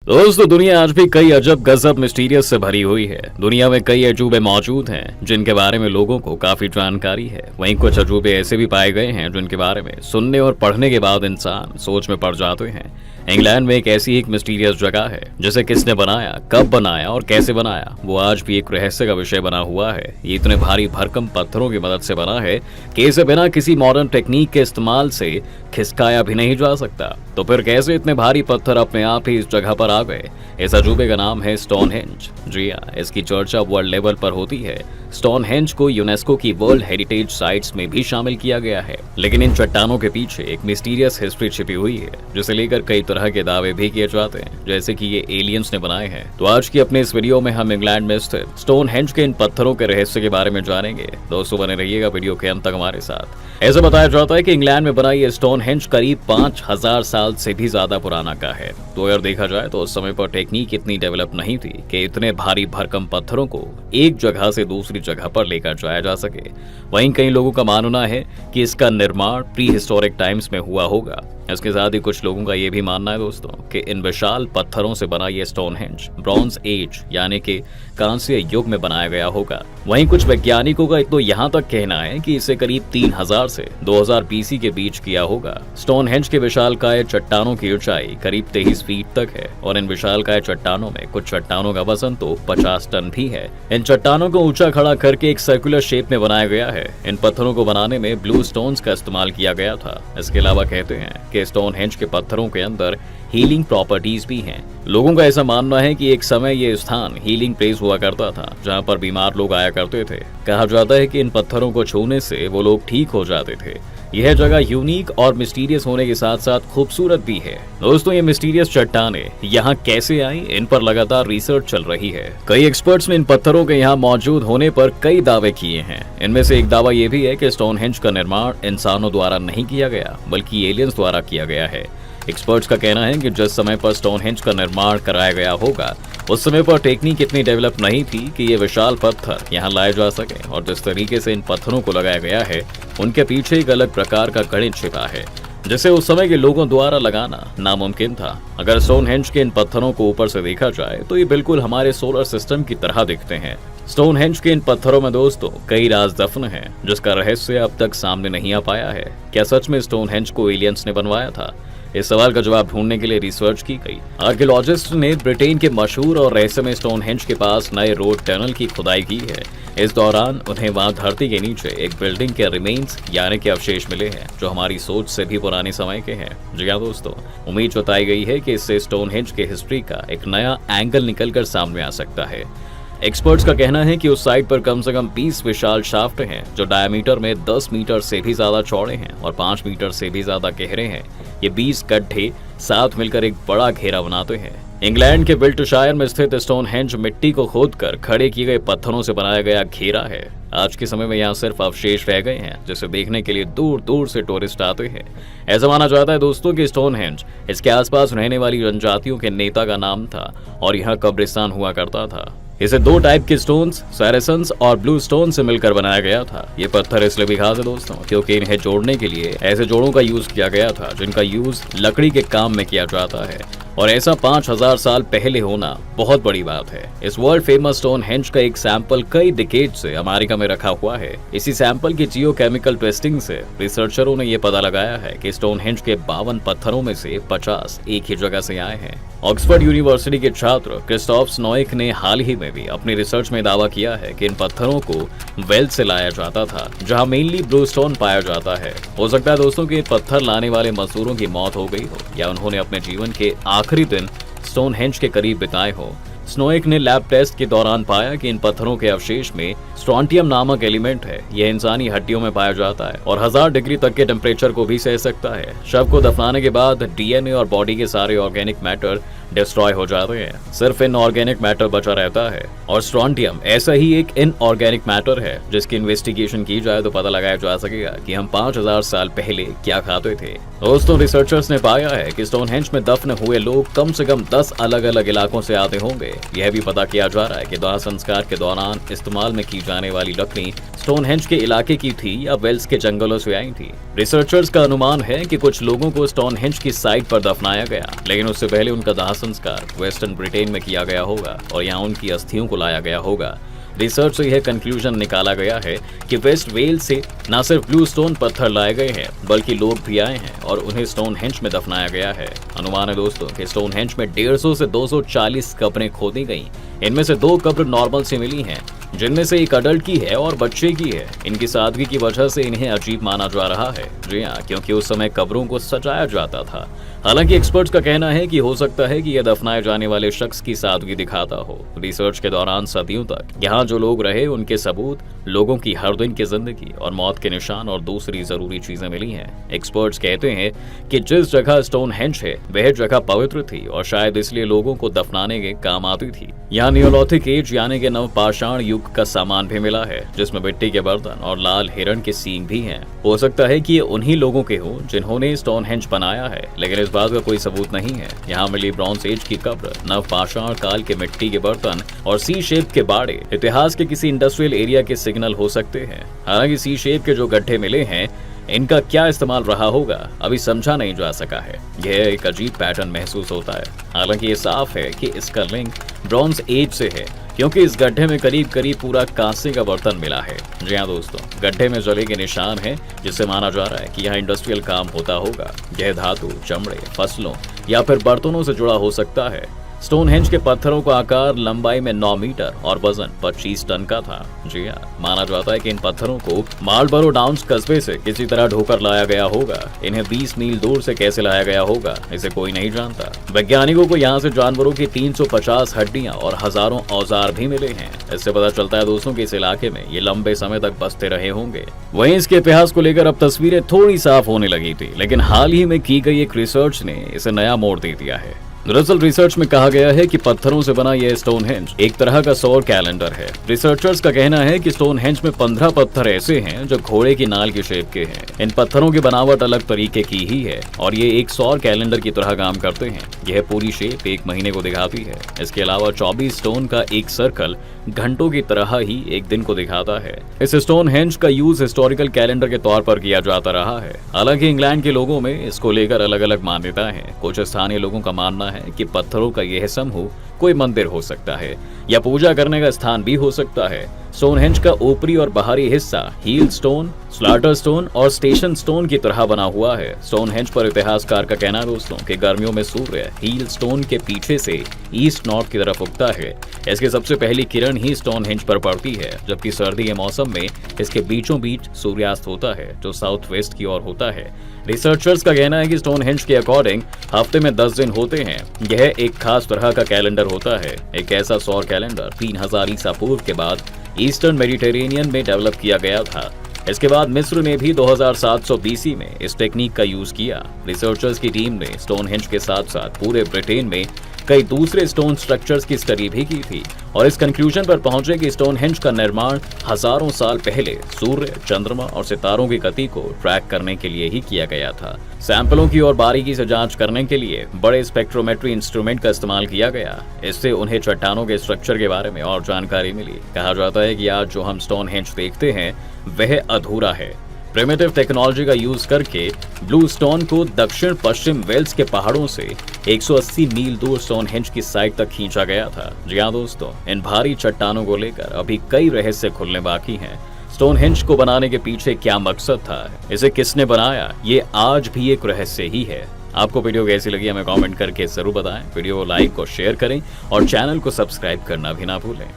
दोस्तों दुनिया आज भी कई अजब गजब मिस्टीरियस से भरी हुई है। दुनिया में कई अजूबे मौजूद हैं जिनके बारे में लोगों को काफी जानकारी है। वहीं कुछ अजूबे ऐसे भी पाए गए हैं जिनके बारे में सुनने और पढ़ने के बाद इंसान सोच में पड़ जाते हैं। इंग्लैंड में एक ऐसी एक मिस्टीरियस जगह है जिसे किसने बनाया, कब बनाया और कैसे बनाया, वो आज भी एक रहस्य का विषय बना हुआ है। ये इतने भारी भरकम पत्थरों की मदद से बना है कि इसे बिना किसी मॉडर्न टेक्निक के इस्तेमाल से खिसकाया भी नहीं जा सकता। तो फिर कैसे इतने भारी पत्थर अपने आप ही इस जगह पर आ गए? इस अजूबे का नाम है स्टोनहेंज। जी हाँ, इसकी चर्चा वर्ल्ड लेवल पर होती है। स्टोनहेंज को यूनेस्को की वर्ल्ड हेरिटेज साइट्स में भी शामिल किया गया है। लेकिन इन चट्टानों के पीछे एक मिस्टीरियस हिस्ट्री छिपी हुई है जिसे लेकर कई तरह के दावे भी किए जाते हैं, जैसे कि ये एलियंस ने बनाए हैं। तो आज की अपने इस वीडियो में हम इंग्लैंड में स्थित स्टोनहेंज के इन पत्थरों के रहस्य के बारे में जानेंगे। दोस्तों बने रहिएगा वीडियो के अंत तक हमारे साथ। ऐसा बताया जाता है कि इंग्लैंड में बना ये स्टोनहेंज करीब 5000 साल से भी ज्यादा पुराना का है। तो अगर देखा जाए तो उस समय पर टेक्निक इतनी डेवलप नहीं थी कि इतने भारी भरकम पत्थरों को एक जगह से दूसरी जगह पर लेकर जाया जा सके। वहीं कई लोगों का मानना है कि इसका निर्माण प्री हिस्टोरिक टाइम्स में हुआ होगा। इसके साथ ही कुछ लोगों का यह भी मानना है दोस्तों कि इन विशाल पत्थरों से बना ये स्टोनहेंज ब्रॉन्ज एज यानी कि कांस्य युग में बनाया गया होगा। वहीं कुछ वैज्ञानिकों का तो यहाँ तक कहना है कि इसे करीब 3000 से 2000 बीसी के बीच किया होगा। स्टोनहेंज के विशालकाय चट्टानों की ऊंचाई करीब 23 फीट तक है और इन विशालकाय चट्टानों में कुछ चट्टानों का वजन तो 50 टन भी है। इन चट्टानों को ऊंचा खड़ा करके एक सर्कुलर शेप में बनाया गया है। इन पत्थरों को बनाने में ब्लू स्टोन्स का इस्तेमाल किया गया था। इसके अलावा कहते हैं कि स्टोनहेंज के पत्थरों के अंदर हीलिंग प्रॉपर्टीज भी हैं। लोगों का ऐसा मानना है कि एक समय ये स्थान हीलिंग प्लेस हुआ करता था जहां पर बीमार लोग आया करते थे। कहा जाता है कि इन पत्थरों को छूने से वो लोग ठीक हो जाते थे। यह जगह यूनिक और मिस्टीरियस होने के साथ साथ खूबसूरत भी है। दोस्तों ये मिस्टीरियस चट्टानें यहाँ कैसे आई, इन पर लगातार रिसर्च चल रही है। कई एक्सपर्ट्स ने इन पत्थरों के यहाँ मौजूद होने पर कई दावे किए हैं। इनमें से एक दावा ये भी है कि स्टोनहेंज का निर्माण इंसानों द्वारा नहीं किया गया बल्कि एलियंस द्वारा किया गया है। एक्सपर्ट्स का कहना है कि जिस समय पर स्टोनहेंज का निर्माण कराया गया होगा उस समय पर टेक्निक इतनी डेवलप नहीं थी कि ये विशाल पत्थर यहाँ लाए जा सके, और जिस तरीके से इन पत्थरों को लगाया गया है उनके पीछे एक अलग प्रकार का गणित छिपा है जिसे उस समय के लोगों द्वारा लगाना नामुमकिन था। अगर स्टोनहेंज के इन पत्थरों को ऊपर से देखा जाए तो ये बिल्कुल हमारे सोलर सिस्टम की तरह दिखते हैं। स्टोनहेंज के इन पत्थरों में दोस्तों कई राज दफन हैं जिसका रहस्य अब तक सामने नहीं आ पाया है। क्या सच में स्टोनहेंज को एलियंस ने बनवाया था? इस सवाल का जवाब ढूंढने के लिए रिसर्च की गई। आर्कियोलॉजिस्ट ने ब्रिटेन के मशहूर और रहस्यमय स्टोनहेंज के पास नए रोड टनल की खुदाई की है। इस दौरान उन्हें वहां धरती के नीचे एक बिल्डिंग के रिमेन्स यानी कि अवशेष मिले हैं जो हमारी सोच से भी पुराने समय के हैं। जी हाँ दोस्तों, उम्मीद जताई गई है कि इससे स्टोनहेंज के हिस्ट्री का एक नया एंगल निकलकर सामने आ सकता है। एक्सपर्ट्स का कहना है कि उस साइट पर कम से कम 20 विशाल शाफ्ट हैं जो डायमीटर में 10 मीटर से भी ज्यादा चौड़े हैं और 5 मीटर से भी ज्यादा गहरे हैं। ये 20 गड्ढे साथ मिलकर एक बड़ा घेरा बनाते हैं। इंग्लैंड के विल्टशायर में स्थित स्टोनहेंज मिट्टी को खोदकर खड़े किए गए पत्थरों से बनाया गया घेरा है। आज के समय में यहाँ सिर्फ अवशेष रह गए हैं जिसे देखने के लिए दूर दूर से टूरिस्ट आते हैं। ऐसा माना जाता है दोस्तों कि स्टोनहेंज इसके आसपास रहने वाली जनजातियों के नेता का नाम था और यहाँ कब्रिस्तान हुआ करता था। इसे दो टाइप के स्टोन्स, सैरेसन्स और ब्लू स्टोन से मिलकर बनाया गया था। ये पत्थर इसलिए भी खास है दोस्तों क्योंकि इन्हें जोड़ने के लिए ऐसे जोड़ों का यूज किया गया था जिनका यूज लकड़ी के काम में किया जाता है, और ऐसा 5000 साल पहले होना बहुत बड़ी बात है। इस वर्ल्ड फेमस स्टोनहेंज का एक सैंपल कई डिकेड से अमेरिका में रखा हुआ है। इसी सैंपल की जियोकेमिकल टेस्टिंग से रिसर्चरों ने यह पता लगाया है कि स्टोनहेंज के 52 पत्थरों में से 50 एक ही जगह से आए हैं। ऑक्सफोर्ड यूनिवर्सिटी के छात्र क्रिस्टोफ स्नोइक ने हाल ही में भी अपनी रिसर्च में दावा किया है कि इन पत्थरों को वेल्स से लाया जाता था जहां मेनली ब्लू स्टोन पाया जाता है। हो सकता है दोस्तों कि पत्थर लाने वाले मजदूरों की मौत हो गई हो या उन्होंने अपने जीवन के आखिरी दिन स्टोनहेंज के करीब बिताए हो। स्नोइक ने लैब टेस्ट के दौरान पाया कि इन पत्थरों के अवशेष में स्ट्रोंटियम नामक एलिमेंट है। यह इंसानी हड्डियों में पाया जाता है और 1000 डिग्री तक के टेम्परेचर को भी सह सकता है। शव को दफनाने के बाद डीएनए और बॉडी के सारे ऑर्गेनिक मैटर डिस्ट्रॉय हो जाते हैं। सिर्फ इनऑर्गेनिक मैटर बचा रहता है और स्ट्रोंटियम ऐसा ही एक इनऑर्गेनिक मैटर है जिसकी इन्वेस्टिगेशन की जाए तो पता लगाया जा सकेगा कि हम 5000 साल पहले क्या खाते थे। दोस्तों रिसर्चर्स ने पाया है कि स्टोनहेंज में दफन हुए लोग कम से कम 10 अलग अलग इलाकों से आते होंगे। यह भी पता किया जा रहा है कि दाह संस्कार के दौरान इस्तेमाल में की जाने वाली लकड़ी स्टोनहेंज के इलाके की थी या वेल्स के जंगलों से आई थी। रिसर्चर्स का अनुमान है कि कुछ लोगों को स्टोनहेंज की साइट पर दफनाया गया, लेकिन उससे पहले उनका दाह संस्कार वेस्टर्न ब्रिटेन में किया गया होगा और यहाँ उनकी अस्थियों को लाया गया होगा। रिसर्च से यह कंक्लूजन निकाला गया है कि वेस्ट वेल्स से न सिर्फ ब्लू स्टोन पत्थर लाए गए हैं बल्कि लोग भी आए हैं और उन्हें स्टोनहेंज में दफनाया गया है। अनुमान है दोस्तों कि स्टोनहेंज में 150 से 240 कब्रें खोदी गई। इनमें से 2 कब्र नॉर्मल से मिली हैं, जिनमें से एक अडल्ट की है और बच्चे की है। इनकी सादगी की वजह से इन्हें अजीब माना जा रहा है। जी हाँ, क्योंकि उस समय कब्रों को सजाया जाता था। हालांकि एक्सपर्ट्स का कहना है कि हो सकता है कि यह दफनाए जाने वाले शख्स की सादगी दिखाता हो। रिसर्च के दौरान सदियों तक यहाँ जो लोग रहे उनके सबूत, लोगों की हर दिन की जिंदगी और मौत के निशान और दूसरी जरूरी चीजें मिली हैं। एक्सपर्ट्स कहते हैं कि जिस जगह स्टोनहेंज है वह जगह पवित्र थी और शायद इसलिए लोगों को दफनाने के काम आती थी। यहाँ नियोलिथिक एज यानी कि नवपाषाण युग का सामान भी मिला है, जिसमें मिट्टी के बर्तन और लाल हिरण के सींग भी हैं। हो सकता है कि ये उन्हीं लोगों के हो जिन्होंने स्टोनहेंज बनाया है, लेकिन इस बात का कोई सबूत नहीं है। यहाँ मिली ब्रॉन्ज एज की कब्र, नवपाषाण काल के मिट्टी के बर्तन और सी शेप के बाड़े इतिहास के किसी इंडस्ट्रियल एरिया के सिग्नल हो सकते हैं। हालांकि सी शेप के जो गड्ढे मिले हैं इनका क्या इस्तेमाल रहा होगा अभी समझा नहीं जा सका है। यह एक अजीब पैटर्न महसूस होता है। हालांकि ये साफ है कि इसका लिंक ब्रॉन्ज एज से है, क्योंकि इस गड्ढे में करीब करीब पूरा कांसे का बर्तन मिला है। जी हाँ दोस्तों, गड्ढे में जले के निशान है, जिससे माना जा रहा है कि यहाँ इंडस्ट्रियल काम होता होगा। यह धातु, चमड़े, फसलों या फिर बर्तनों से जुड़ा हो सकता है। स्टोनहेंज के पत्थरों का आकार लंबाई में 9 मीटर और वजन 25 टन का था। जी हाँ, माना जाता है कि इन पत्थरों को मार्लबरो डाउन्स कस्बे से किसी तरह ढोकर लाया गया होगा। इन्हें 20 मील दूर से कैसे लाया गया होगा इसे कोई नहीं जानता। वैज्ञानिकों को यहाँ से जानवरों की 350 हड्डियां और हजारों औजार भी मिले हैं। इससे पता चलता है दोस्तों कि इस इलाके में ये लंबे समय तक बसते रहे होंगे। वहीं इसके इतिहास को लेकर अब तस्वीरें थोड़ी साफ होने लगी थी, लेकिन हाल ही में की गई एक रिसर्च ने इसे नया मोड़ दे दिया है। दरअसल रिसर्च में कहा गया है कि पत्थरों से बना यह स्टोनहेंज एक तरह का सौर कैलेंडर है। रिसर्चर्स का कहना है कि स्टोनहेंज में 15 पत्थर ऐसे हैं जो घोड़े की नाल के शेप के हैं। इन पत्थरों की बनावट अलग तरीके की ही है और ये एक सौर कैलेंडर की तरह काम करते हैं। यह पूरी शेप एक महीने को दिखाती है। इसके अलावा 24 स्टोन का एक सर्कल घंटों की तरह ही एक दिन को दिखाता है। इस स्टोनहेंज का यूज हिस्टोरिकल कैलेंडर के तौर पर किया जाता रहा है। हालांकि इंग्लैंड के लोगों में इसको लेकर अलग अलग मान्यता है। कुछ स्थानीय लोगों का मानना है कि पत्थरों का यह समूह कोई मंदिर हो सकता है या पूजा करने का स्थान भी हो सकता है। स्टोनहेंज का ऊपरी और बाहरी हिस्सा हील स्टोन, स्लाटर स्टोन और स्टेशन स्टोन की तरह बना हुआ है। स्टोनहेंज पर इतिहासकार का कहना है दोस्तों कि गर्मियों में सूर्य हील स्टोन के पीछे से ईस्ट नॉर्थ की तरफ उगता है। इसकी सबसे पहली किरण ही स्टोनहेंज पर पड़ती है, जबकि सर्दी के मौसम में इसके बीचों बीच सूर्यास्त होता है जो साउथ वेस्ट की ओर होता है। रिसर्चर्स का कहना है कि स्टोनहेंज के अकॉर्डिंग हफ्ते में 10 दिन होते हैं। यह एक खास तरह का कैलेंडर होता है, एक ऐसा सौर कैलेंडर 3000 ईसा पूर्व के बाद ईस्टर्न मेडिटेरेनियन में डेवलप किया गया था। इसके बाद मिस्र ने भी 2700 BC में इस टेक्निक का यूज किया। रिसर्चर्स की टीम ने स्टोनहेंज के साथ साथ पूरे ब्रिटेन में कई दूसरे स्टोन स्ट्रक्चर्स की स्टडी भी की थी और इस कंक्लूजन पर पहुंचे कि स्टोनहेंज का निर्माण हजारों साल पहले सूर्य, चंद्रमा और सितारों की गति को ट्रैक करने के लिए ही किया गया था। सैंपलों की और बारीकी से जांच करने के लिए बड़े स्पेक्ट्रोमेट्री इंस्ट्रूमेंट का इस्तेमाल किया गया। इससे उन्हें चट्टानों के स्ट्रक्चर के बारे में और जानकारी मिली। कहा जाता है कि आज जो हम स्टोनहेंज देखते हैं वह अधूरा है। प्रिमिटिव टेक्नोलॉजी का यूज करके ब्लू स्टोन को दक्षिण पश्चिम वेल्स के पहाड़ों से 180 मील दूर स्टोनहेंज की साइट तक खींचा गया था। जी हाँ दोस्तों, इन भारी चट्टानों को लेकर अभी कई रहस्य खुलने बाकी हैं। स्टोनहेंज को बनाने के पीछे क्या मकसद था, इसे किसने बनाया, ये आज भी एक रहस्य ही है। आपको वीडियो कैसी लगी हमें कमेंट करके जरूर बताएं। वीडियो को लाइक और शेयर करें और चैनल को सब्सक्राइब करना भी ना भूलें।